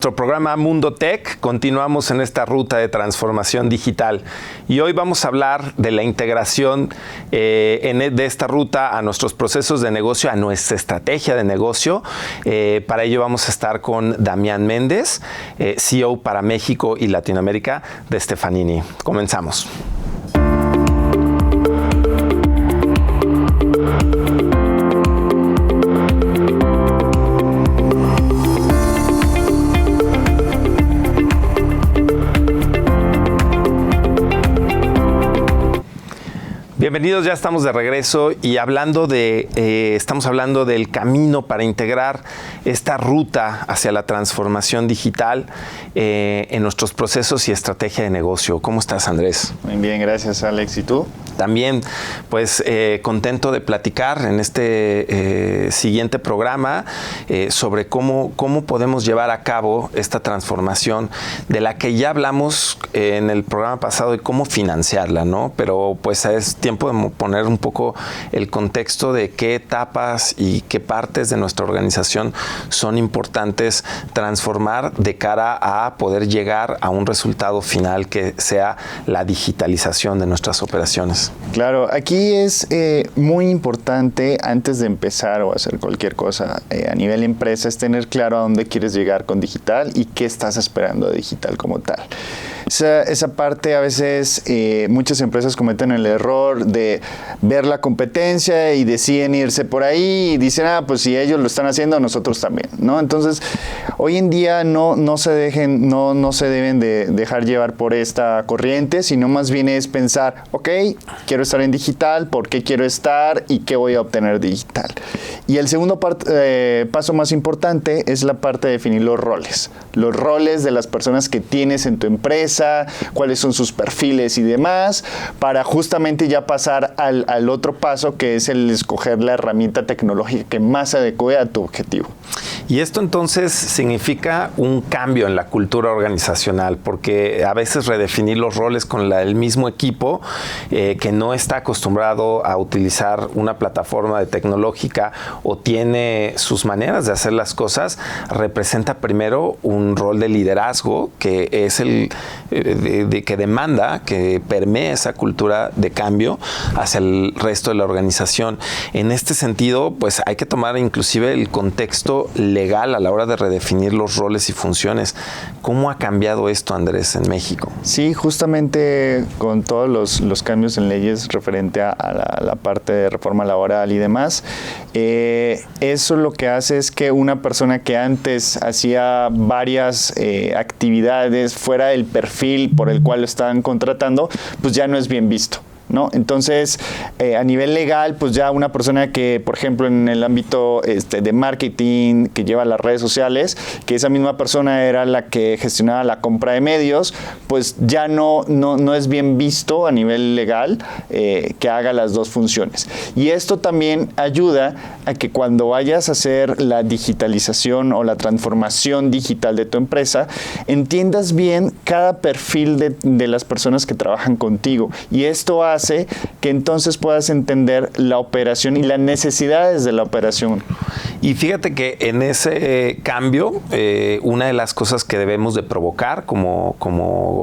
Nuestro programa Mundo Tech, continuamos en esta ruta de transformación digital y hoy vamos a hablar de la integración de esta ruta a nuestros procesos de negocio, a nuestra estrategia de negocio. Para ello vamos a estar con Damián Méndez, CEO para México y Latinoamérica de Stefanini. Comenzamos. Bienvenidos, ya estamos de regreso y estamos hablando del camino para integrar esta ruta hacia la transformación digital en nuestros procesos y estrategia de negocio. ¿Cómo estás, Andrés? Muy bien, gracias, Alex. ¿Y tú? También, pues contento de platicar en este siguiente programa sobre cómo podemos llevar a cabo esta transformación de la que ya hablamos en el programa pasado y cómo financiarla, ¿no? Pero pues es tiempo de poner un poco el contexto de qué etapas y qué partes de nuestra organización son importantes transformar de cara a poder llegar a un resultado final que sea la digitalización de nuestras operaciones. Claro, aquí es muy importante antes de empezar o hacer cualquier cosa a nivel empresa es tener claro a dónde quieres llegar con digital y qué estás esperando de digital como tal. Esa parte a veces muchas empresas cometen el error de ver la competencia y deciden irse por ahí y dicen, pues si ellos lo están haciendo, nosotros también, ¿no? Entonces, hoy en día no se deben de dejar llevar por esta corriente, sino más bien es pensar, ok, quiero estar en digital, ¿por qué quiero estar y qué voy a obtener digital? Y el segundo paso más importante es la parte de definir los roles de las personas que tienes en tu empresa, cuáles son sus perfiles y demás, para justamente ya pasar al otro paso, que es el escoger la herramienta tecnológica que más se adecue a tu objetivo. Y esto entonces significa un cambio en la cultura organizacional, porque a veces redefinir los roles con el mismo equipo que no está acostumbrado a utilizar una plataforma tecnológica o tiene sus maneras de hacer las cosas, representa primero un rol de liderazgo que es el que demanda, que permea esa cultura de cambio hacia el resto de la organización. En este sentido, pues hay que tomar inclusive el contexto legal a la hora de redefinir los roles y funciones. ¿Cómo ha cambiado esto, Andrés, en México? Sí, justamente con todos los cambios en leyes referente a la parte de reforma laboral y demás, eso lo que hace es que una persona que antes hacía varias actividades fuera del perfil por el cual lo estaban contratando, pues ya no es bien visto, ¿no? Entonces, a nivel legal, pues ya una persona que, por ejemplo, en el ámbito de marketing, que lleva las redes sociales, que esa misma persona era la que gestionaba la compra de medios, pues ya no es bien visto a nivel legal que haga las dos funciones. Y esto también ayuda a que cuando vayas a hacer la digitalización o la transformación digital de tu empresa, entiendas bien cada perfil de las personas que trabajan contigo. Y esto hace que entonces puedas entender la operación y las necesidades de la operación. Y fíjate que en ese cambio, una de las cosas que debemos de provocar como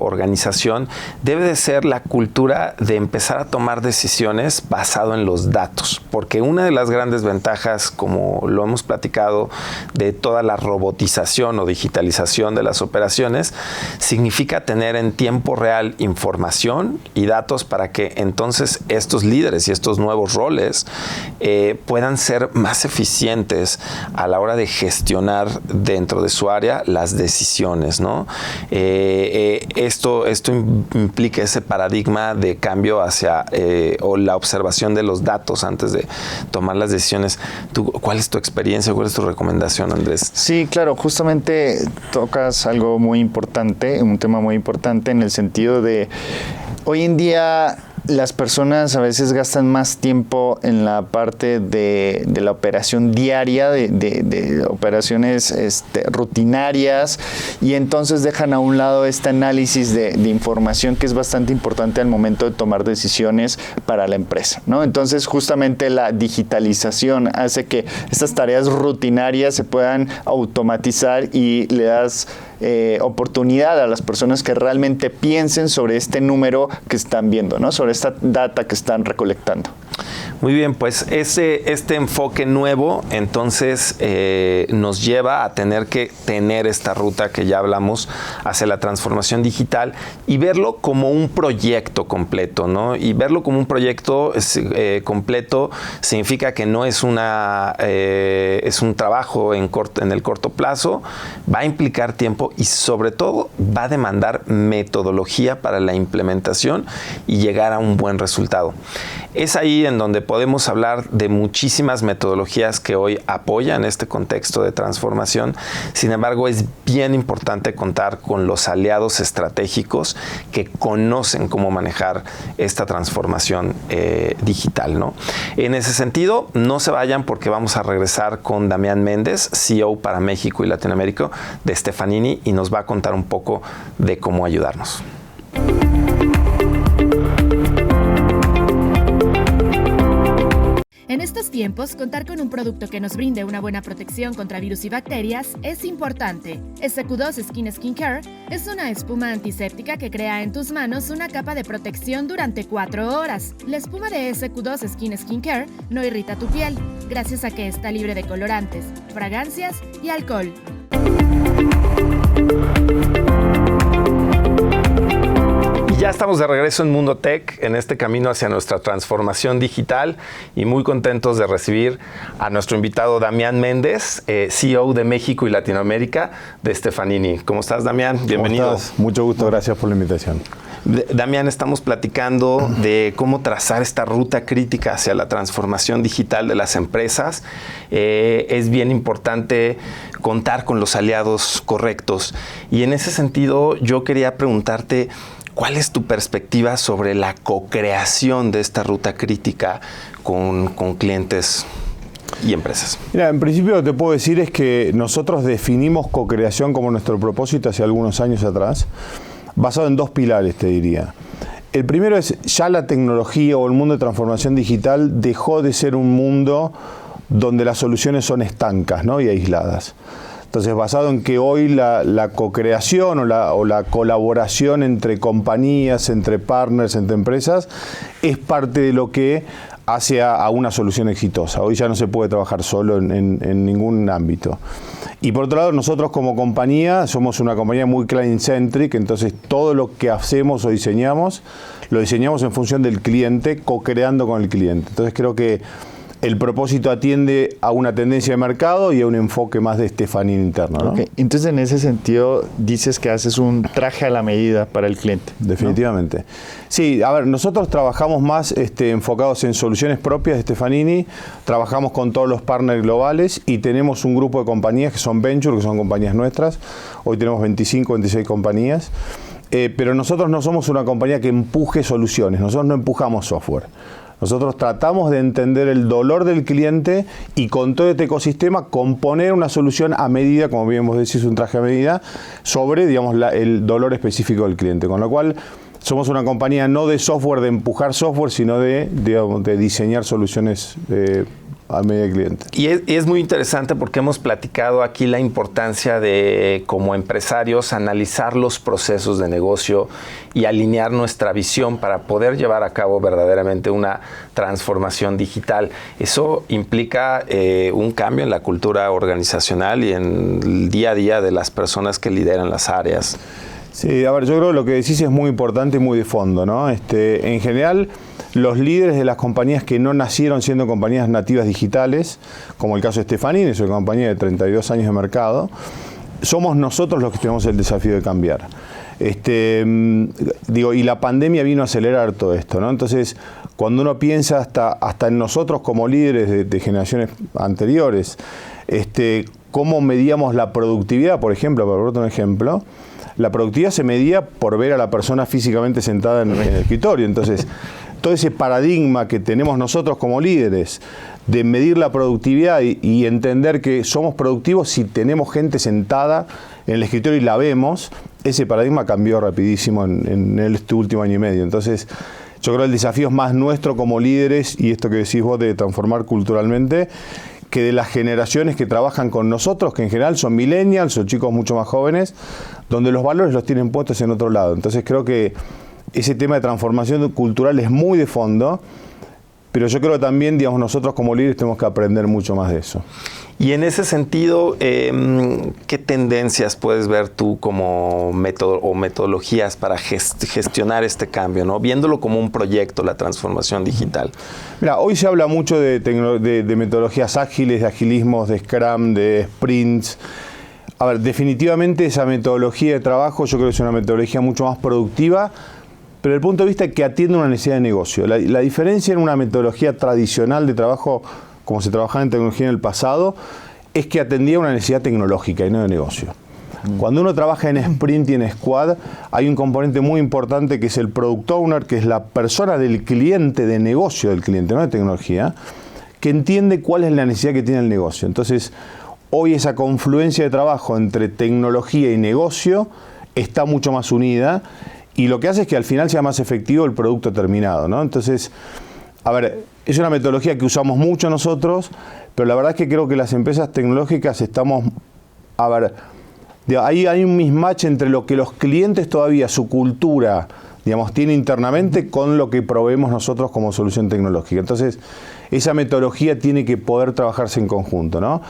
organización debe de ser la cultura de empezar a tomar decisiones basado en los datos, porque una de las grandes ventajas, como lo hemos platicado, de toda la robotización o digitalización de las operaciones, significa tener en tiempo real información y datos para que entonces estos líderes y estos nuevos roles puedan ser más eficientes a la hora de gestionar dentro de su área las decisiones, ¿no? Esto implica ese paradigma de cambio hacia o la observación de los datos antes de tomar las decisiones. ¿Cuál es tu experiencia? ¿Cuál es tu recomendación, Andrés? Sí, claro, justamente tocas algo muy importante, un tema muy importante en el sentido de hoy en día las personas a veces gastan más tiempo en la parte de la operación diaria, de operaciones rutinarias, y entonces dejan a un lado este análisis de información que es bastante importante al momento de tomar decisiones para la empresa, ¿no? Entonces, justamente la digitalización hace que estas tareas rutinarias se puedan automatizar y le das oportunidad a las personas que realmente piensen sobre este número que están viendo, ¿no? Sobre esta data que están recolectando. Muy bien, pues este enfoque nuevo entonces nos lleva a tener que tener esta ruta que ya hablamos hacia la transformación digital y verlo como un proyecto completo, ¿no? Y verlo como un proyecto completo significa que no es es un trabajo en el corto plazo, va a implicar tiempo y sobre todo va a demandar metodología para la implementación y llegar a un buen resultado. Es ahí en donde podemos hablar de muchísimas metodologías que hoy apoyan este contexto de transformación. Sin embargo, es bien importante contar con los aliados estratégicos que conocen cómo manejar esta transformación digital, ¿no? En ese sentido, no se vayan porque vamos a regresar con Damián Méndez, CEO para México y Latinoamérica de Stefanini, y nos va a contar un poco de cómo ayudarnos. En estos tiempos, contar con un producto que nos brinde una buena protección contra virus y bacterias es importante. SQ2 Skin Care es una espuma antiséptica que crea en tus manos una capa de protección durante 4 horas. La espuma de SQ2 Skin Care no irrita tu piel, gracias a que está libre de colorantes, fragancias y alcohol. Ya estamos de regreso en Mundo Tech, en este camino hacia nuestra transformación digital, y muy contentos de recibir a nuestro invitado Damián Méndez, CEO de México y Latinoamérica de Stefanini. ¿Cómo estás, Damián? Bienvenido. ¿Cómo estás? Mucho gusto, gracias por la invitación. Damián, estamos platicando de cómo trazar esta ruta crítica hacia la transformación digital de las empresas. Es bien importante contar con los aliados correctos, y en ese sentido yo quería preguntarte, ¿cuál es tu perspectiva sobre la co-creación de esta ruta crítica con clientes y empresas? Mira, en principio lo que te puedo decir es que nosotros definimos co-creación como nuestro propósito hace algunos años atrás, basado en 2 pilares, te diría. El primero es, ya la tecnología o el mundo de transformación digital dejó de ser un mundo donde las soluciones son estancas, ¿no? Y aisladas. Entonces, basado en que hoy la co-creación o la colaboración entre compañías, entre partners, entre empresas, es parte de lo que hace a una solución exitosa. Hoy ya no se puede trabajar solo en ningún ámbito. Y por otro lado, nosotros como compañía somos una compañía muy client-centric, entonces todo lo que hacemos o diseñamos, lo diseñamos en función del cliente, co-creando con el cliente. Entonces creo que el propósito atiende a una tendencia de mercado y a un enfoque más de Stefanini interno, ¿no? Okay. Entonces, en ese sentido, dices que haces un traje a la medida para el cliente, ¿no? Definitivamente. Sí, a ver, nosotros trabajamos más enfocados en soluciones propias de Stefanini, trabajamos con todos los partners globales y tenemos un grupo de compañías que son venture, que son compañías nuestras. Hoy tenemos 25, 26 compañías. Pero nosotros no somos una compañía que empuje soluciones, nosotros no empujamos software. Nosotros tratamos de entender el dolor del cliente y con todo este ecosistema componer una solución a medida, como bien vos decís, un traje a medida, sobre, digamos, el dolor específico del cliente. Con lo cual, somos una compañía no de software, de empujar software, sino de diseñar soluciones a medida del cliente. Y es muy interesante porque hemos platicado aquí la importancia de, como empresarios, analizar los procesos de negocio y alinear nuestra visión para poder llevar a cabo verdaderamente una transformación digital. Eso implica un cambio en la cultura organizacional y en el día a día de las personas que lideran las áreas. Sí, a ver, yo creo que lo que decís es muy importante y muy de fondo, ¿no? En general, los líderes de las compañías que no nacieron siendo compañías nativas digitales, como el caso de Stefanini, es una compañía de 32 años de mercado, somos nosotros los que tenemos el desafío de cambiar. Y la pandemia vino a acelerar todo esto, ¿no? Entonces, cuando uno piensa hasta en nosotros como líderes de generaciones anteriores, cómo medíamos la productividad, por ejemplo, para dar un ejemplo, la productividad se medía por ver a la persona físicamente sentada en el escritorio. Entonces, todo ese paradigma que tenemos nosotros como líderes de medir la productividad y entender que somos productivos si tenemos gente sentada en el escritorio y la vemos, ese paradigma cambió rapidísimo en este último año y medio. Entonces, yo creo que el desafío es más nuestro como líderes, y esto que decís vos de transformar culturalmente, que de las generaciones que trabajan con nosotros, que en general son millennials o chicos mucho más jóvenes, donde los valores los tienen puestos en otro lado. Entonces creo que ese tema de transformación cultural es muy de fondo, pero yo creo que también, digamos, nosotros como líderes tenemos que aprender mucho más de eso. Y en ese sentido, ¿qué tendencias puedes ver tú como método o metodologías para gestionar este cambio, ¿no? Viéndolo como un proyecto, la transformación digital? Mira, hoy se habla mucho de metodologías ágiles, de agilismos, de Scrum, de sprints. A ver, definitivamente esa metodología de trabajo yo creo que es una metodología mucho más productiva, pero desde el punto de vista que atiende una necesidad de negocio. La diferencia en una metodología tradicional de trabajo, como se trabajaba en tecnología en el pasado, es que atendía una necesidad tecnológica y no de negocio. Cuando uno trabaja en sprint y en squad, hay un componente muy importante que es el product owner, que es la persona del cliente, de negocio del cliente, no de tecnología, que entiende cuál es la necesidad que tiene el negocio. Entonces, hoy esa confluencia de trabajo entre tecnología y negocio está mucho más unida, y lo que hace es que al final sea más efectivo el producto terminado, ¿no? Entonces, a ver, es una metodología que usamos mucho nosotros, pero la verdad es que creo que las empresas tecnológicas estamos, a ver, hay un mismatch entre lo que los clientes todavía, su cultura, digamos, tiene internamente con lo que proveemos nosotros como solución tecnológica. Entonces, esa metodología tiene que poder trabajarse en conjunto, ¿no?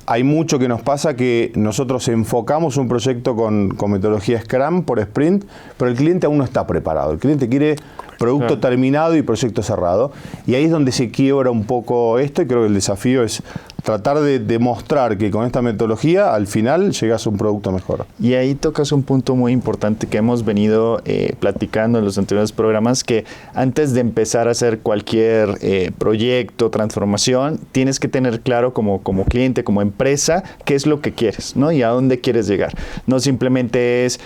Hay mucho que nos pasa que nosotros enfocamos un proyecto con metodología Scrum por sprint, pero el cliente aún no está preparado. El cliente quiere producto terminado y proyecto cerrado. Y ahí es donde se quiebra un poco esto, y creo que el desafío es tratar de demostrar que con esta metodología al final llegas a un producto mejor. Y ahí tocas un punto muy importante que hemos venido platicando en los anteriores programas, que antes de empezar a hacer cualquier proyecto, transformación, tienes que tener claro como cliente, como empresa, qué es lo que quieres, ¿no? Y a dónde quieres llegar. No simplemente es,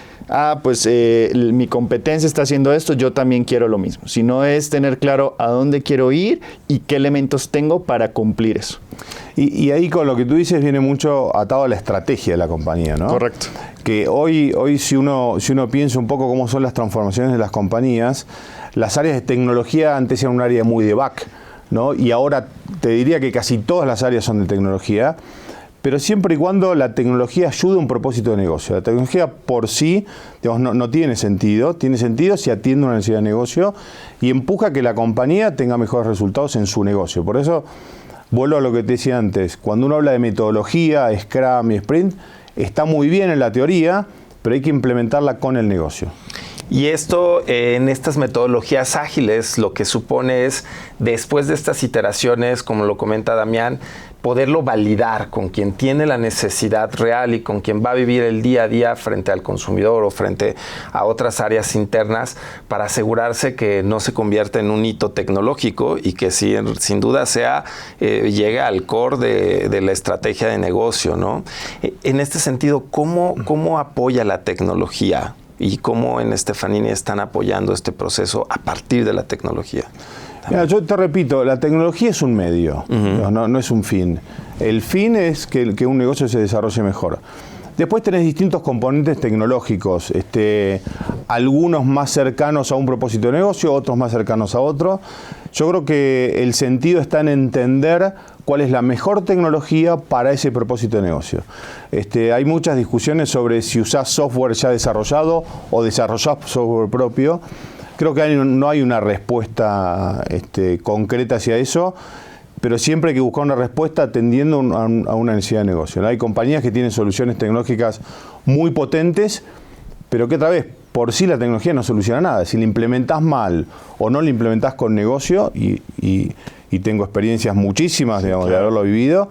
mi competencia está haciendo esto, yo también quiero lo mismo. Sino es tener claro a dónde quiero ir y qué elementos tengo para cumplir eso. Y ahí con lo que tú dices viene mucho atado a la estrategia de la compañía, ¿no? Correcto. Que hoy si uno piensa un poco cómo son las transformaciones de las compañías, las áreas de tecnología antes eran un área muy de back, ¿no? Y ahora te diría que casi todas las áreas son de tecnología, pero siempre y cuando la tecnología ayude a un propósito de negocio. La tecnología por sí, digamos, no tiene sentido si atiende una necesidad de negocio y empuja a que la compañía tenga mejores resultados en su negocio. Por eso, vuelvo a lo que te decía antes, cuando uno habla de metodología, Scrum y Sprint, está muy bien en la teoría, pero hay que implementarla con el negocio. Y esto, en estas metodologías ágiles, lo que supone es, después de estas iteraciones, como lo comenta Damián, poderlo validar con quien tiene la necesidad real y con quien va a vivir el día a día frente al consumidor o frente a otras áreas internas, para asegurarse que no se convierta en un hito tecnológico y que sin duda llegue al core de la estrategia de negocio, ¿no? En este sentido, ¿cómo apoya la tecnología? ¿Y cómo en Stefanini están apoyando este proceso a partir de la tecnología? Mira, yo te repito, la tecnología es un medio, no es un fin. El fin es que un negocio se desarrolle mejor. Después tenés distintos componentes tecnológicos, algunos más cercanos a un propósito de negocio, otros más cercanos a otro. Yo creo que el sentido está en entender cuál es la mejor tecnología para ese propósito de negocio. Hay muchas discusiones sobre si usás software ya desarrollado o desarrollás software propio. Creo que no hay una respuesta concreta hacia eso, pero siempre hay que buscar una respuesta atendiendo a una necesidad de negocio, ¿no? Hay compañías que tienen soluciones tecnológicas muy potentes, pero que otra vez, por sí la tecnología no soluciona nada. Si la implementás mal o no la implementás con negocio y y tengo experiencias muchísimas, digamos, de haberlo vivido,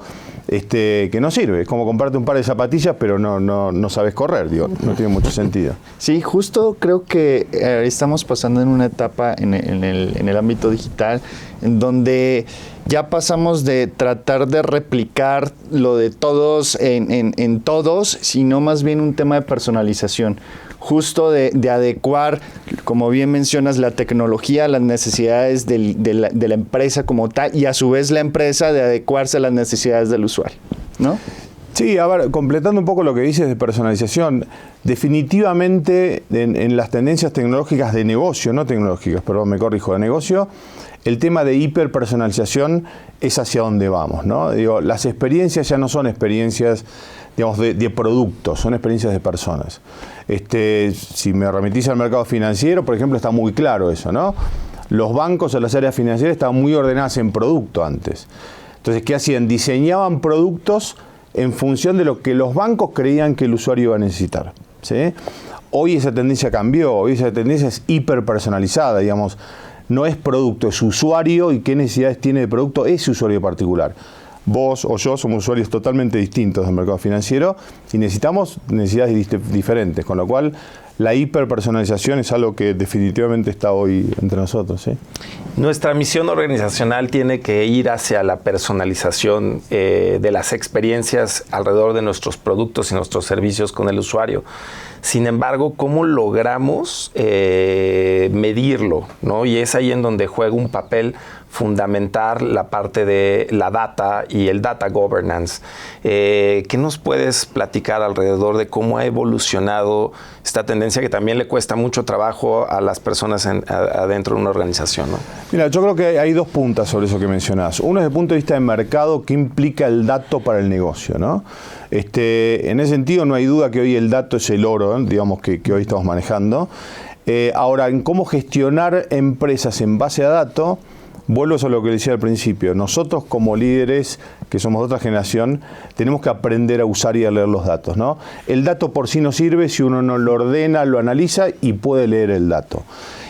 que no sirve. Es como comprarte un par de zapatillas, pero no sabes correr, digo, no tiene mucho sentido. Sí, justo creo que estamos pasando en una etapa en el ámbito digital en donde ya pasamos de tratar de replicar lo de todos en todos, sino más bien un tema de personalización. Justo de adecuar, como bien mencionas, la tecnología a las necesidades de la empresa como tal, y a su vez la empresa de adecuarse a las necesidades del usuario, ¿no? Sí, a ver, completando un poco lo que dices de personalización, definitivamente en las tendencias tecnológicas de negocio, no tecnológicas, perdón, me corrijo, de negocio, el tema de hiperpersonalización es hacia donde vamos, ¿no? Digo, las experiencias ya no son experiencias, digamos, de productos, son experiencias de personas. Si me remitís al mercado financiero, por ejemplo, está muy claro eso, ¿no? Los bancos o las áreas financieras estaban muy ordenadas en producto antes. Entonces, ¿qué hacían? Diseñaban productos en función de lo que los bancos creían que el usuario iba a necesitar, ¿sí? Hoy esa tendencia cambió, hoy esa tendencia es hiperpersonalizada, digamos, no es producto, es usuario, y qué necesidades tiene de producto ese usuario particular. Vos o yo somos usuarios totalmente distintos del mercado financiero y necesitamos necesidades diferentes, con lo cual la hiperpersonalización es algo que definitivamente está hoy entre nosotros, ¿sí? Nuestra misión organizacional tiene que ir hacia la personalización de las experiencias alrededor de nuestros productos y nuestros servicios con el usuario. Sin embargo, ¿cómo logramos medirlo, ¿no? Y es ahí en donde juega un papel fundamental la parte de la data y el data governance. ¿Qué nos puedes platicar alrededor de cómo ha evolucionado esta tendencia que también le cuesta mucho trabajo a las personas adentro de una organización, ¿no? Mira, yo creo que hay dos puntas sobre eso que mencionás. Uno es desde el punto de vista de mercado, ¿qué implica el dato para el negocio, ¿no? En ese sentido no hay duda que hoy el dato es el oro, digamos, que hoy estamos manejando. Ahora, en cómo gestionar empresas en base a datos, vuelvo a lo que decía al principio. Nosotros como líderes, que somos de otra generación, tenemos que aprender a usar y a leer los datos, ¿no? El dato por sí no sirve si uno no lo ordena, lo analiza y puede leer el dato.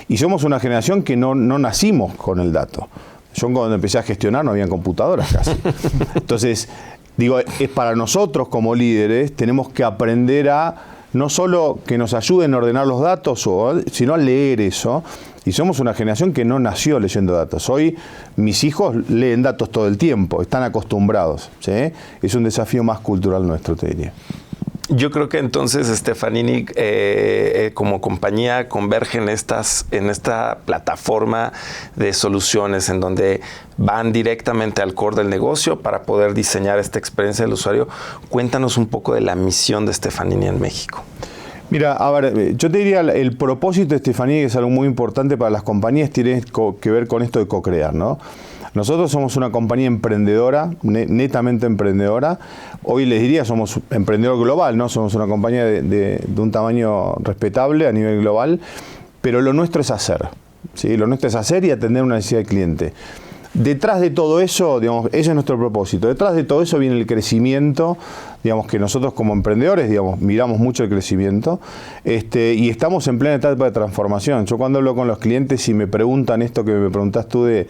Y somos una generación que no nacimos con el dato. Yo cuando empecé a gestionar no habían computadoras casi. Entonces, digo, es para nosotros como líderes, tenemos que aprender a no solo que nos ayuden a ordenar los datos, sino a leer eso. Y somos una generación que no nació leyendo datos. Hoy mis hijos leen datos todo el tiempo, están acostumbrados, ¿sí? Es un desafío más cultural nuestro, te diría. Yo creo que entonces Stefanini como compañía converge en esta plataforma de soluciones en donde van directamente al core del negocio para poder diseñar esta experiencia del usuario. Cuéntanos un poco de la misión de Stefanini en México. Mira, a ver, yo te diría, el propósito de Stefanini, que es algo muy importante para las compañías, tiene que ver con esto de co-crear, ¿no? Nosotros somos una compañía emprendedora, netamente emprendedora. Hoy les diría, somos emprendedor global, ¿no? Somos una compañía de un tamaño respetable a nivel global, pero lo nuestro es hacer, ¿sí? Lo nuestro es hacer y atender una necesidad del cliente. Detrás de todo eso, digamos, ese es nuestro propósito. Detrás de todo eso viene el crecimiento, digamos, que nosotros como emprendedores, digamos, miramos mucho el crecimiento, y estamos en plena etapa de transformación. Yo cuando hablo con los clientes y me preguntan esto que me preguntás tú de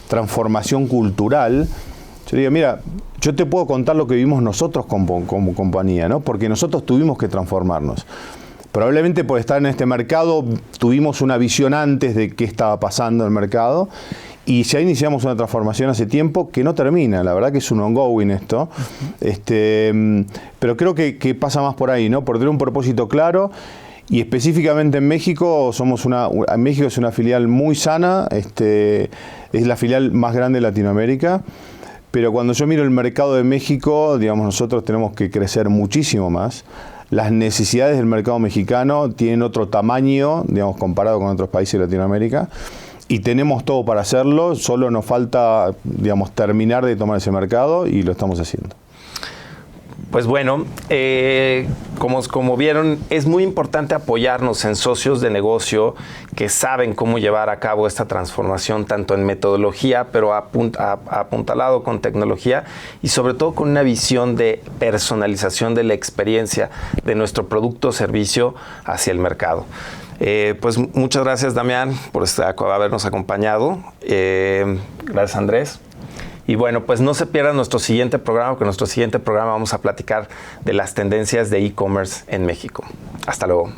transformación cultural, yo digo, mira, yo te puedo contar lo que vimos nosotros como compañía, ¿no? Porque nosotros tuvimos que transformarnos. Probablemente por estar en este mercado tuvimos una visión antes de qué estaba pasando en el mercado y ya iniciamos una transformación hace tiempo que no termina, la verdad que es un ongoing esto, pero creo que pasa más por ahí, ¿no? Por tener un propósito claro. Y específicamente en México, México es una filial muy sana, es la filial más grande de Latinoamérica, pero cuando yo miro el mercado de México, digamos, nosotros tenemos que crecer muchísimo más. Las necesidades del mercado mexicano tienen otro tamaño, digamos, comparado con otros países de Latinoamérica, y tenemos todo para hacerlo, solo nos falta, digamos, terminar de tomar ese mercado y lo estamos haciendo. Pues bueno, como vieron, es muy importante apoyarnos en socios de negocio que saben cómo llevar a cabo esta transformación, tanto en metodología, pero apuntalado con tecnología y sobre todo con una visión de personalización de la experiencia de nuestro producto o servicio hacia el mercado. Pues muchas gracias, Damián, por habernos acompañado. Gracias, Andrés. Y bueno, pues no se pierdan nuestro siguiente programa, porque en nuestro siguiente programa vamos a platicar de las tendencias de e-commerce en México. Hasta luego.